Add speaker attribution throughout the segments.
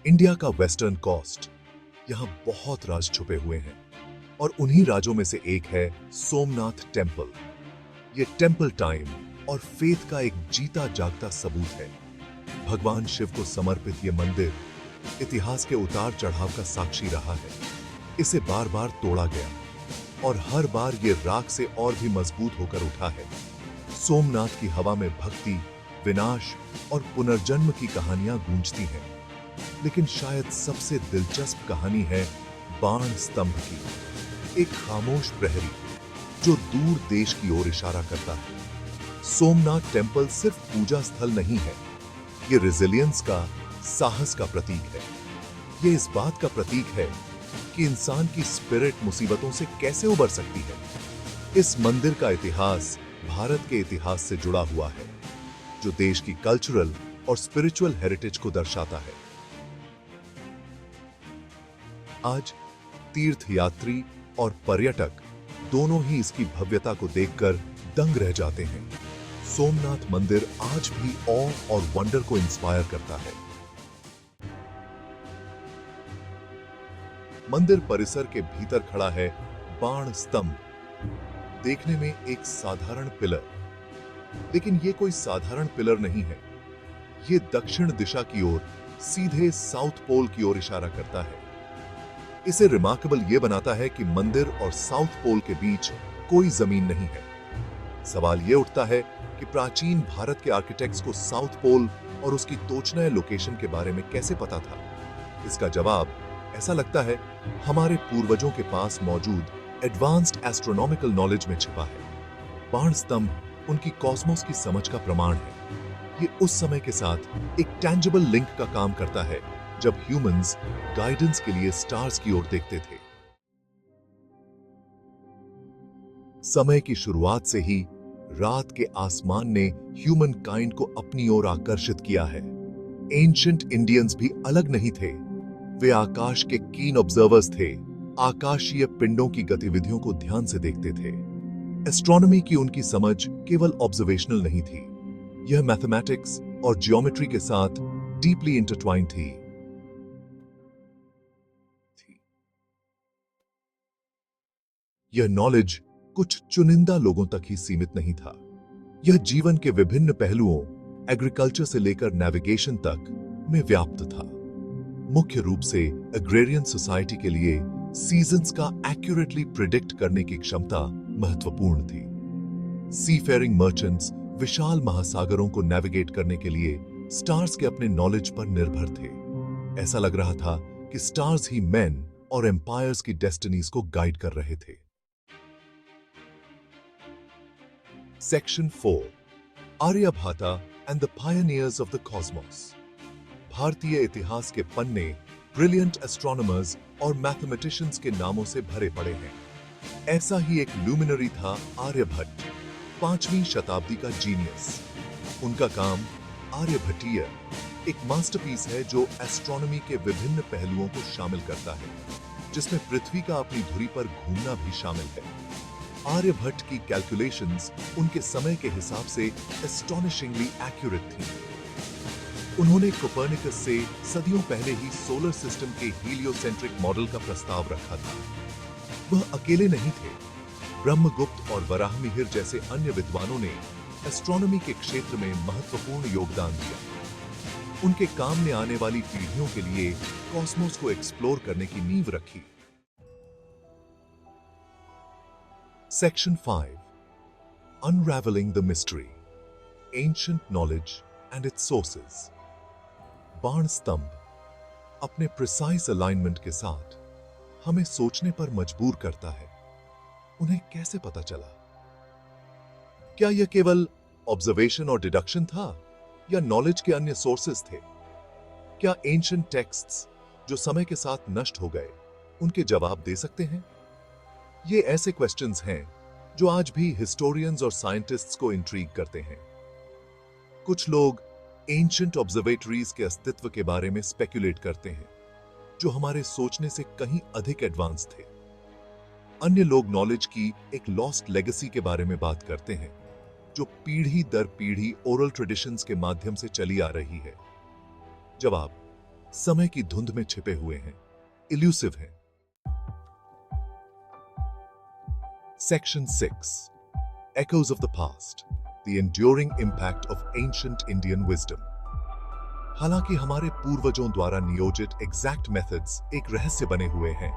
Speaker 1: India का western coast, यहाँ बहुत राज छुपे हुए हैं और उन्हीं राजों में से एक है सोमनाथ टेम्पल। ये टेम्पल टाइम और फेथ का एक जीता जागता सबूत है। भगवान शिव को समर्पित ये मंदिर इतिहास के उतार चढ़ाव का साक्षी रहा है। इसे बार बार तोड़ा गया और हर बार ये राख से और भी मजबूत होकर उठा है। सोमनाथ की हवा में भक्ति, विनाश और पुनर्जन्म की कहानियां गूंजती हैं। लेकिन शायद सबसे दिलचस्प कहानी है बाण स्तंभ की, एक खामोश प्रहरी जो दूर देश की ओर इशारा करता है। सोमनाथ टेम्पल सिर्फ पूजा स्थल नहीं है, ये रेजिलियंस का, साहस का प्रतीक है। ये इस बात का प्रतीक है कि इंसान की स्पिरिट मुसीबतों से कैसे उबर सकती है। इस मंदिर का इतिहास भारत के इतिहास से जुड़ा हुआ है, जो देश की कल्चरल और स्पिरिचुअल हेरिटेज को दर्शाता है। आज तीर्थयात्री और पर्यटक दोनों ही इसकी भव्यता को देखकर दंग रह जाते हैं। सोमनाथ मंदिर आज भी ऑ और वंडर को इंस्पायर करता है। मंदिर परिसर के भीतर खड़ा है बाण स्तंभ, देखने में एक साधारण पिलर, लेकिन यह कोई साधारण पिलर नहीं है। यह दक्षिण दिशा की ओर सीधे साउथ पोल की ओर इशारा करता है। इसे रिमार्केबल यह बनाता है कि मंदिर और साउथ पोल के बीच कोई जमीन नहीं है। सवाल यह उठता है कि प्राचीन भारत के आर्किटेक्ट्स को साउथ पोल और उसकी टोचना लोकेशन के बारे में कैसे पता था। इसका जवाब ऐसा लगता है हमारे पूर्वजों के पास मौजूद एडवांस्ड एस्ट्रोनॉमिकल नॉलेज में छिपा है। बाण स्तंभ उनकी कॉस्मोस की समझ का प्रमाण है। ये उस समय के साथ एक टैंजिबल लिंक का काम करता है जब ह्यूमंस गाइडेंस के लिए स्टार्स की ओर देखते थे। समय की शुरुआत से ही रात के आसमान ने ह्यूमन काइंड को अपनी ओर आकर्षित किया है। एंशिएंट इंडियंस भी अलग नहीं थे। वे आकाश के कीन ऑब्जर्वर्स थे, आकाशीय पिंडों की गतिविधियों को ध्यान से देखते थे। एस्ट्रोनॉमी की उनकी समझ केवल ऑब्जर्वेशनल नहीं थी, यह मैथमेटिक्स और जियोमेट्री के साथ डीपली इंटरट्वाइंड थी। यह नॉलेज कुछ चुनिंदा लोगों तक ही सीमित नहीं था। यह जीवन के विभिन्न पहलुओं, एग्रीकल्चर से लेकर नेविगेशन तक में व्याप्त था। मुख्य रूप से एग्रेरियन सोसाइटी के लिए सीजन्स का एक्यूरेटली प्रिडिक्ट करने की क्षमता महत्वपूर्ण थी। सीफेयरिंग मर्चेंट्स विशाल महासागरों को नेविगेट करने के लिए स्टार्स के अपने नॉलेज पर निर्भर थे। ऐसा लग रहा था कि स्टार्स ही मैन और एम्पायर्स की डेस्टिनीज को गाइड कर रहे थे। Section 4, Aryabhata and the pioneers of the cosmos. भारतीय इतिहास के पन्ने ब्रिलियंट एस्ट्रोनॉमर्स और मैथमेटिशियंस के नामों से भरे पड़े हैं। ऐसा ही एक लुमिनरी था आर्यभट्ट, 5वीं शताब्दी का जीनियस। उनका काम आर्यभट्टीय एक मास्टरपीस है जो एस्ट्रोनॉमी के विभिन्न पहलुओं को शामिल करता है, जिसमें पृथ्वी का अपनी धुरी पर घूमना भी शामिल है। आर्यभट्ट की कैलकुलेशंस उनके समय के हिसाब से एस्टोनिशिंगली एक्यूरेट थी। उन्होंने कोपर्निकस से सदियों पहले ही सोलर सिस्टम के हीलियोसेंट्रिक मॉडल का प्रस्ताव रखा था। वह अकेले नहीं थे। ब्रह्मगुप्त और वराहमिहिर जैसे अन्य विद्वानों ने एस्ट्रोनॉमी के क्षेत्र में महत्वपूर्ण योगदान दिया। उनके काम ने आने वाली पीढ़ियों के लिए कॉस्मोस को एक्सप्लोर करने की नींव रखी। Section 5, Unraveling the Mystery, Ancient Knowledge and its Sources। बाण स्तंभ अपने प्रिसाइज अलाइनमेंट के साथ हमें सोचने पर मजबूर करता है। उन्हें कैसे पता चला? क्या यह केवल ऑब्जर्वेशन और डिडक्शन था या नॉलेज के अन्य सोर्सेस थे? क्या एंशिएंट टेक्स्ट्स जो समय के साथ नष्ट हो गए उनके जवाब दे सकते हैं? ये ऐसे क्वेश्चंस हैं जो आज भी हिस्टोरियंस और साइंटिस्ट्स को इंट्रीग करते हैं। कुछ लोग एंशिएंट ऑब्जर्वेटरीज के अस्तित्व के बारे में स्पेक्युलेट करते हैं, जो हमारे सोचने से कहीं अधिक एडवांस थे। अन्य लोग नॉलेज की एक लॉस्ट लेगेसी के बारे में बात करते हैं, जो पीढ़ी दर पीढ़ी ओरल ट्रेडिशंस के माध्यम से चली आ रही है। जवाब: समय की धुंध में छिपे हुए हैं, इल्यूसिव हैं। Section 6. Echoes of the Past. The Enduring Impact of Ancient Indian Wisdom. हालांकि हमारे पूर्वजों द्वारा नियोजित एग्जैक्ट मेथड्स एक रहस्य बने हुए हैं,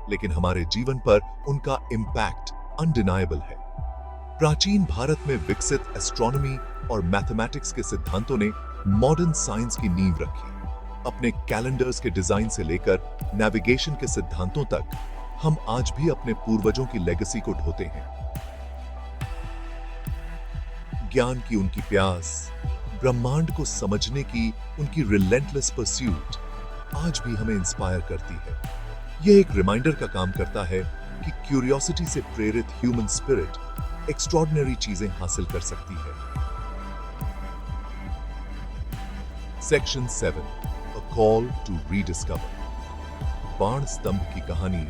Speaker 1: लेकिन हमारे जीवन पर उनका इम्पैक्ट अनडिनायबल है। प्राचीन भारत में विकसित एस्ट्रोनॉमी और मैथमेटिक्स के सिद्धांतों ने मॉडर्न साइंस की नींव रखी। अपने कैलेंडर्स के डिजाइन से लेकर नेविगेशन के सिद्धांतों तक हम आज भी अपने पूर्वजों की लेगेसी को ढोते हैं। ज्ञान की उनकी प्यास, ब्रह्मांड को समझने की उनकी रिलेंटलेस परस्यूट आज भी हमें इंस्पायर करती है। यह एक रिमाइंडर का काम करता है कि क्यूरियोसिटी से प्रेरित ह्यूमन स्पिरिट एक्स्ट्रॉर्डिनरी चीजें हासिल कर सकती है। Section 7. A call to rediscover. बाण स्तंभ की कहानी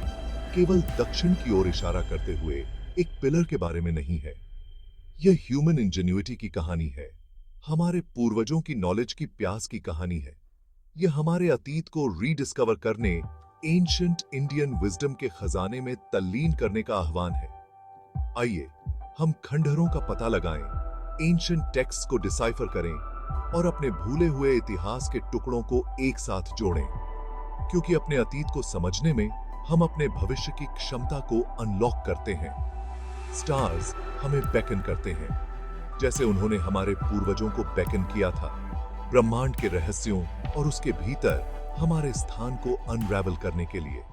Speaker 1: केवल दक्षिण की ओर इशारा करते हुए एक पिलर के बारे में नहीं है। यह ह्यूमन इंजेन्युइटी की कहानी है, हमारे पूर्वजों की नॉलेज की प्यास की कहानी है। यह हमारे अतीत को रीडिस्कवर करने, एंशिएंट इंडियन विजडम के खजाने में तल्लीन करने का आह्वान है। आइए हम खंडहरों का पता लगाएं, एंशिएंट टेक्स्ट को डिसाइफर करें और अपने भूले हुए इतिहास के टुकड़ों को एक साथ जोड़ें, क्योंकि अपने अतीत को समझने में हम अपने भविष्य की क्षमता को अनलॉक करते हैं। स्टार्स हमें बेकन करते हैं, जैसे उन्होंने हमारे पूर्वजों को बेकन किया था, ब्रह्मांड के रहस्यों और उसके भीतर हमारे स्थान को अनरैवल करने के लिए।